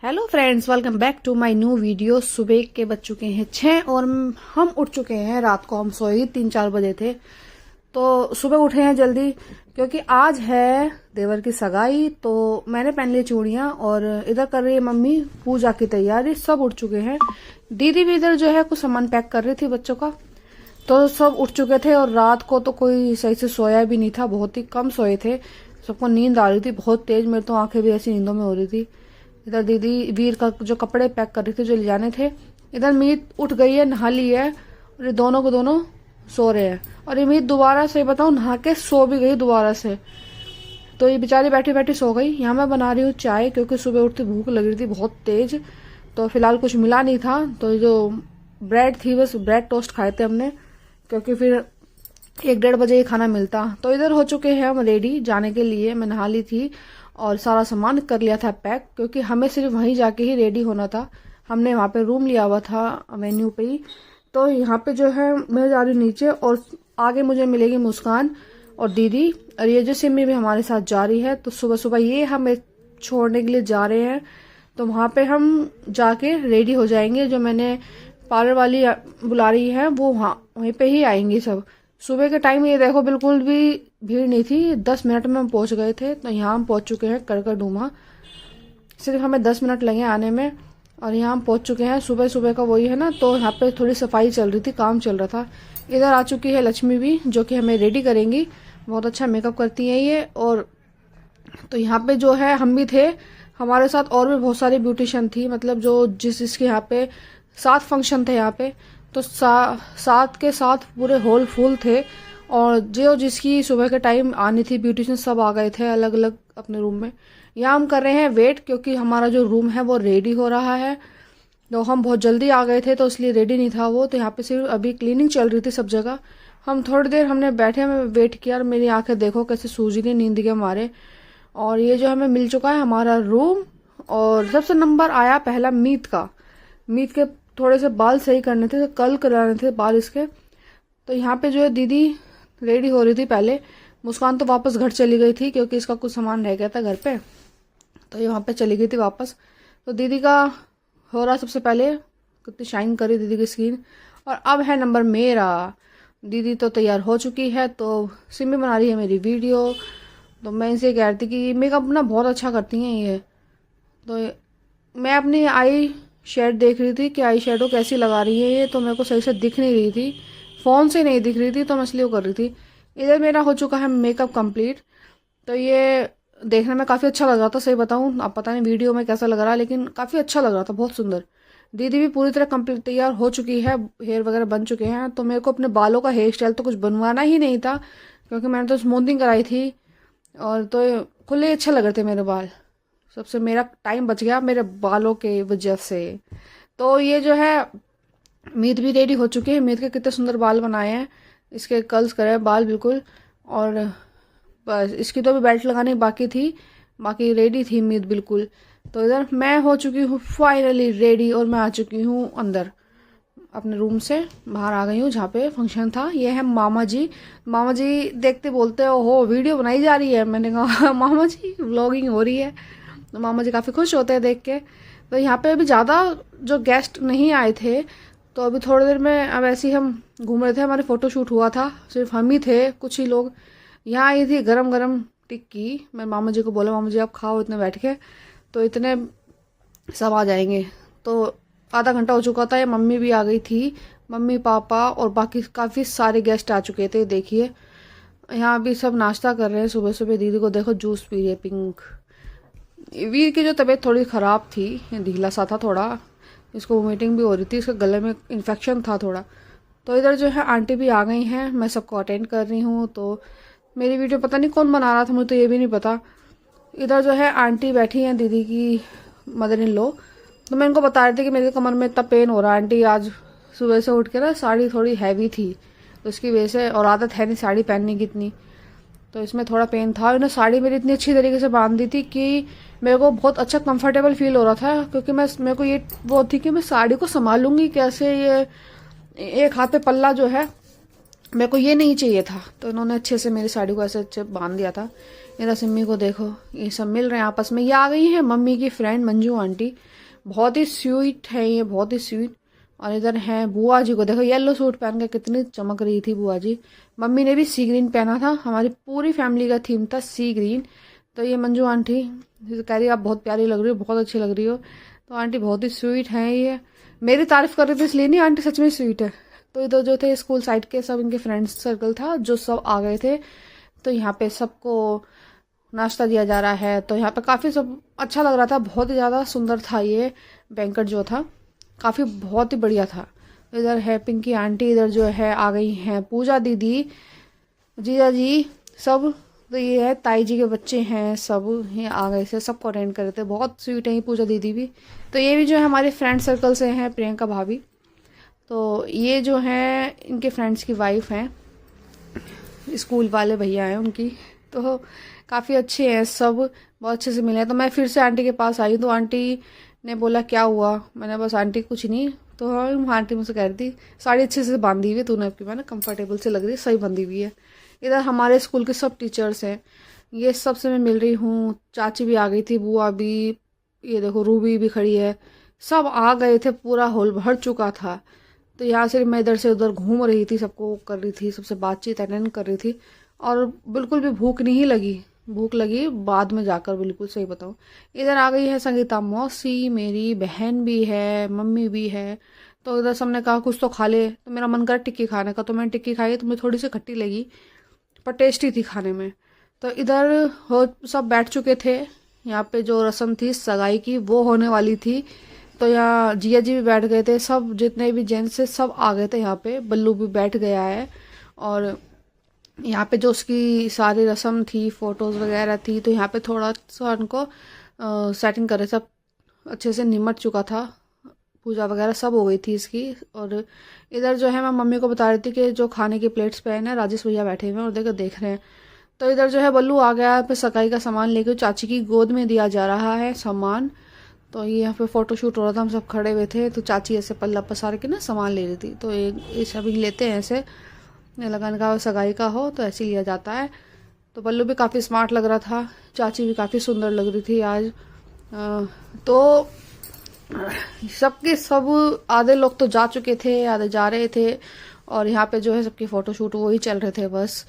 Hello friends, welcome back to my new video. सुबह के बज चुके हैं 6 और हम उठ चुके हैं। रात को हम सोए 3-4 बजे थे, तो सुबह उठे हैं जल्दी क्योंकि आज है देवर की सगाई। तो मैंने पहन ली चूड़ियां और इधर कर रही है मम्मी पूजा की तैयारी। सब उठ चुके हैं। दीदी भी इधर जो है कुछ सामान पैक कर रही थी बच्चों का। तो सब उठ चुके थे और रात को तो कोई सही से सोया भी नहीं था, बहुत ही कम सोए थे। सबको नींद आ रही थी बहुत तेज, मेरी तो आंखें भी ऐसी नींदों में हो रही थी। इधर दीदी वीर का जो कपड़े पैक कर रही थी जो ले जाने थे। इधर मीत उठ गई है, नहा ली है और ये दोनों को दोनों सो रहे हैं। और ये मीत दोबारा से बताऊं नहा के सो भी गई दोबारा से। तो ये बेचारी बैठी बैठी सो गई। यहाँ मैं बना रही हूँ चाय क्योंकि सुबह उठती भूख लग रही थी बहुत तेज। तो फिलहाल कुछ मिला नहीं था, तो जो ब्रेड थी बस ब्रेड टोस्ट खाए थे हमने, क्योंकि फिर 1-1:30 बजे ही खाना मिलता। तो इधर हो चुके हैं हम रेडी जाने के लिए। मैं नहा ली थी और सारा सामान कर लिया था पैक, क्योंकि हमें सिर्फ वहीं जाके ही रेडी होना था। हमने वहाँ पे रूम लिया हुआ था वेन्यू पे ही। तो यहाँ पे जो है मैं जा रही हूँ नीचे और आगे मुझे मिलेगी मुस्कान और दीदी, और ये जो सिमी भी हमारे साथ जा रही है। तो सुबह सुबह ये हमें छोड़ने के लिए जा रहे हैं। तो वहाँ पे हम जाके रेडी हो जाएंगे। जो मैंने पार्लर वाली बुला रही है वो वहीं पे ही आएंगी सब। सुबह के टाइम ये देखो बिल्कुल भी भीड़ नहीं थी, 10 मिनट में हम पहुंच गए थे। तो यहाँ हम पहुंच चुके हैं कड़कड़डूमा। सिर्फ हमें 10 मिनट लगे आने में और यहाँ हम पहुंच चुके हैं। सुबह सुबह का वही है ना, तो यहाँ पे थोड़ी सफाई चल रही थी, काम चल रहा था। इधर आ चुकी है लक्ष्मी भी, जो कि हमें रेडी करेंगी। बहुत अच्छा मेकअप करती है ये। और तो यहाँ पे जो है हम भी थे, हमारे साथ और भी बहुत सारी ब्यूटिशियन थी, मतलब जो जिसके यहाँ पे 7 फंक्शन थे यहाँ पे। तो 7 के 7 पूरे हॉल फुल थे। और जो जिसकी सुबह के टाइम आनी थी ब्यूटिशियन सब आ गए थे अलग अलग अपने रूम में। यहाँ हम कर रहे हैं वेट, क्योंकि हमारा जो रूम है वो रेडी हो रहा है। तो हम बहुत जल्दी आ गए थे तो इसलिए रेडी नहीं था वो। तो यहाँ पे सिर्फ अभी क्लीनिंग चल रही थी सब जगह। हम थोड़ी देर हमने बैठे में वेट किया और मेरी आंखें देखो कैसे सूज रही नींद के मारे। और ये जो हमें मिल चुका है हमारा रूम। और सबसे नंबर आया पहला मीत का। मीत के थोड़े से बाल सही करने थे, तो कल कराने थे बाल इसके। तो यहाँ पे जो है दीदी रेडी हो रही थी पहले। मुस्कान तो वापस घर चली गई थी क्योंकि इसका कुछ सामान रह गया था घर पे, तो ये वहाँ पे चली गई थी वापस। तो दीदी का हो रहा सबसे पहले, कितनी शाइन करी दीदी की स्किन। और अब है नंबर मेरा। दीदी तो तैयार हो चुकी है, तो सिमी बना रही है मेरी वीडियो। तो मैं इनसे कह रही थी कि मेकअप ना बहुत अच्छा करती हैं ये। तो मैं अपनी आई शेड देख रही थी कि आई शेडो कैसी लगा रही है ये, तो मेरे को सही से दिख नहीं रही थी, फोन से नहीं दिख रही थी, तो मैं इसलिए कर रही थी। इधर मेरा हो चुका है मेकअप कंप्लीट। तो ये देखने में काफ़ी अच्छा लग रहा था, सही बताऊं अब पता नहीं वीडियो में कैसा लग रहा है, लेकिन काफ़ी अच्छा लग रहा था, बहुत सुंदर। दीदी भी पूरी तरह कंप्लीट तैयार हो चुकी है, हेयर वगैरह बन चुके हैं। तो मेरे को अपने बालों का हेयर स्टाइल तो कुछ बनवाना ही नहीं था, क्योंकि मैंने तो स्मूथिंग कराई थी। और तो खुले अच्छे लग रहे थे मेरे बाल। सबसे मेरा टाइम बच गया मेरे बालों के वजह से। तो ये जो है मीत भी रेडी हो चुकी है। मीत के कितने सुंदर बाल बनाए हैं, इसके कर्ल्स करे हैं बाल बिल्कुल। और बस इसकी तो अभी बेल्ट लगानी बाकी थी, बाकी रेडी थी मीत बिल्कुल। तो इधर मैं हो चुकी हूँ फाइनली रेडी और मैं आ चुकी हूँ अंदर अपने रूम से बाहर आ गई हूँ जहाँ पे फंक्शन था। ये है मामा जी। मामा जी देखते बोलते हो वीडियो बनाई जा रही है। मैंने कहा मामा जी व्लॉगिंग हो रही है। तो मामा जी काफ़ी खुश होते हैं देख के। तो यहाँ पे अभी ज़्यादा जो गेस्ट नहीं आए थे, तो अभी थोड़ी देर में अब ऐसे ही हम घूम रहे थे। हमारे फोटोशूट हुआ था, सिर्फ हम ही थे, कुछ ही लोग। यहाँ आई थी गरम गरम टिक्की। मैं मामा जी को बोला मामा जी आप खाओ इतने बैठ के, तो इतने सब आ जाएंगे। तो आधा घंटा हो चुका था, ये मम्मी भी आ गई थी, मम्मी पापा और बाकी काफ़ी सारे गेस्ट आ चुके थे। देखिए यहाँ अभी सब नाश्ता कर रहे हैं सुबह सुबह। दीदी को देखो जूस पी रही है पिंक। वीर की जो तबीयत थोड़ी ख़राब थी, ढीला सा था थोड़ा, इसको वोमिटिंग भी हो रही थी, इसके गले में इन्फेक्शन था थोड़ा। तो इधर जो है आंटी भी आ गई हैं, मैं सबको अटेंड कर रही हूँ। तो मेरी वीडियो पता नहीं कौन बना रहा था, मुझे तो ये भी नहीं पता। इधर जो है आंटी बैठी हैं, दीदी की मदर इन लॉ। तो मैं इनको बता रही थी कि मेरे कमर में इतना पेन हो रहा है। आंटी आज सुबह से उठ के ना साड़ी थोड़ी हैवी थी, तो उसकी वजह से, और आदत है नहीं साड़ी पहनने की इतनी, तो इसमें थोड़ा पेन था। उन्होंने साड़ी मेरी इतनी अच्छी तरीके से बांध दी थी कि मेरे को बहुत अच्छा कंफर्टेबल फील हो रहा था, क्योंकि मेरे को ये वो थी कि मैं साड़ी को संभालूंगी कैसे। ये एक हाथ पे पल्ला जो है मेरे को ये नहीं चाहिए था, तो इन्होंने अच्छे से मेरी साड़ी को ऐसे अच्छे बांध दिया था। इधर सिम्मी को देखो, ये सब मिल रहे हैं आपस में। ये आ गई है मम्मी की फ्रेंड मंजू आंटी, बहुत ही स्वीट है ये, बहुत ही स्वीट। और इधर है बुआ जी को देखो, येलो सूट पहन के कितनी चमक रही थी बुआ जी। मम्मी ने भी सी ग्रीन पहना था, हमारी पूरी फैमिली का थीम था सी ग्रीन। तो ये मंजू आंटी कह रही आप बहुत प्यारी लग रही हो, बहुत अच्छी लग रही हो। तो आंटी बहुत ही स्वीट है ये, मेरी तारीफ कर रही थी इसलिए नहीं, आंटी सच में स्वीट है। तो इधर जो थे स्कूल साइड के सब इनके फ्रेंड्स सर्कल था जो सब आ गए थे। तो यहाँ पे सबको नाश्ता दिया जा रहा है। तो यहाँ पे काफ़ी सब अच्छा लग रहा था, बहुत ही ज़्यादा सुंदर था ये बैंकेट जो था, काफ़ी बहुत ही बढ़िया था। इधर है पिंकी आंटी, इधर जो है आ गई हैं पूजा दीदी, जीजा जी सब। तो ये है ताई जी के बच्चे हैं, सब ये आ गए थे, सबको अटेंड करे थे, बहुत स्वीट है ये पूजा दीदी भी। तो ये भी जो है हमारे फ्रेंड सर्कल से हैं, प्रियंका भाभी। तो ये जो है इनके फ्रेंड्स की वाइफ हैं, स्कूल वाले भैया हैं उनकी। तो काफ़ी अच्छे हैं सब, बहुत अच्छे से मिले हैं। तो मैं फिर से आंटी के पास आई, तो आंटी ने बोला क्या हुआ, मैंने बस आंटी कुछ नहीं। तो आंटी मुझसे कह रही थी साड़ी अच्छे से बांधी हुई है तूने, आपकी मैंने कंफर्टेबल से लग रही है, सही बांधी हुई है। इधर हमारे स्कूल के सब टीचर्स हैं, ये सब से मैं मिल रही हूँ। चाची भी आ गई थी, बुआ भी, ये देखो रूबी भी खड़ी है, सब आ गए थे, पूरा हॉल भर चुका था। तो यहाँ से मैं इधर से उधर घूम रही थी, सबको कर रही थी, सबसे बातचीत अटेंड कर रही थी। और बिल्कुल भी भूख नहीं लगी, भूख लगी बाद में जाकर, बिल्कुल सही बताऊँ। इधर आ गई है संगीता मौसी, मेरी बहन भी है, मम्मी भी है। तो इधर सबने कहा कुछ तो खा ले, तो मेरा मन करा टिक्की खाने का, तो मैंने टिक्की खाई, तो मुझे थोड़ी सी खट्टी लगी पर टेस्टी थी खाने में। तो इधर हो सब बैठ चुके थे, यहाँ पे जो रस्म थी सगाई की वो होने वाली थी। तो यहाँ जिया जी भी बैठ गए थे, सब जितने भी जेंट्स थे सब आ गए थे यहाँ पे, बल्लू भी बैठ गया है। और यहाँ पे जो उसकी सारी रस्म थी, फोटोज वगैरह थी, तो यहाँ पे थोड़ा सा उनको सेटिंग करे, सब अच्छे से निमट चुका था, पूजा वगैरह सब हो गई थी इसकी। और इधर जो है मैं मम्मी को बता रही थी कि जो खाने की प्लेट्स पे है ना, राजेश भैया बैठे हुए हैं और देख रहे हैं। तो इधर जो है बल्लू आ गया, फिर सगाई का सामान लेके चाची की गोद में दिया जा रहा है सामान। तो ये यहाँ पे फोटो शूट हो रहा था, हम सब खड़े हुए थे। तो चाची ऐसे पल्ला पसार के ना सामान ले रही थी। तो ये सभी लेते हैं ऐसे, लगन का सगाई का हो तो ऐसे लिया जाता है। तो बल्लू भी काफ़ी स्मार्ट लग रहा था, चाची भी काफ़ी सुंदर लग रही थी आज। तो सबके सब आधे लोग तो जा चुके थे, आधे जा रहे थे, और यहाँ पे जो है सबकी फ़ोटो शूट वही चल रहे थे बस।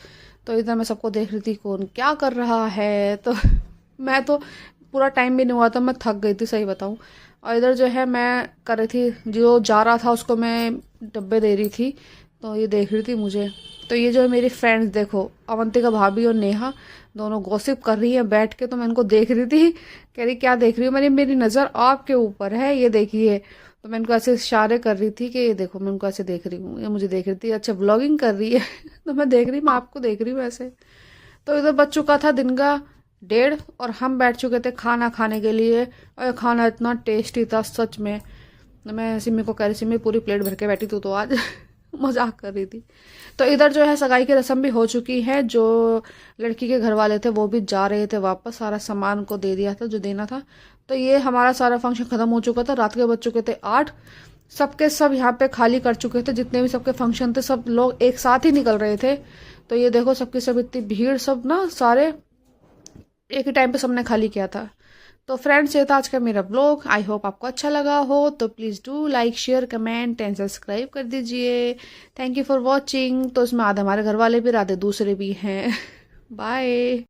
तो इधर मैं सबको देख रही थी कौन क्या कर रहा है। तो मैं तो पूरा टाइम भी नहीं हुआ था, मैं थक गई थी सही बताऊँ। और इधर जो है मैं कर रही थी, जो जा रहा था उसको मैं डब्बे दे रही थी, तो ये देख रही थी मुझे। तो ये जो है मेरी फ्रेंड्स देखो, अवंतिका भाभी और नेहा दोनों गॉसिप कर रही है बैठ के। तो मैं इनको देख रही थी, कह रही क्या देख रही हो, मेरी नज़र आपके ऊपर है, ये देखिए। तो मैं इनको ऐसे इशारे कर रही थी कि ये देखो, मैं उनको ऐसे देख रही हूँ, ये मुझे देख रही थी, अच्छा ब्लॉगिंग कर रही है। तो मैं देख रही, मैं आपको देख रही हूँ ऐसे। तो इधर बच चुका था दिन का 1:30 और हम बैठ चुके थे खाना खाने के लिए। और खाना इतना टेस्टी था सच में, मैं सिमी को कह रही, सिमी पूरी प्लेट भर के बैठी तू तो आज। मजाक कर रही थी। तो इधर जो है सगाई की रस्म भी हो चुकी है, जो लड़की के घर वाले थे वो भी जा रहे थे वापस, सारा सामान को दे दिया था जो देना था। तो ये हमारा सारा फंक्शन खत्म हो चुका था, रात के बज चुके थे 8। सबके सब यहाँ पे खाली कर चुके थे, जितने भी सबके फंक्शन थे सब लोग एक साथ ही निकल रहे थे। तो ये देखो सबकी सब इतनी भीड़, सब ना सारे एक ही टाइम पे सबने खाली किया था। तो फ्रेंड्स ये था आज का मेरा ब्लॉग, आई होप आपको अच्छा लगा हो। तो please do like share comment and subscribe कर दीजिए। Thank you for watching. तो इसमें आधे हमारे घर वाले भी, आधे दूसरे भी हैं। बाय।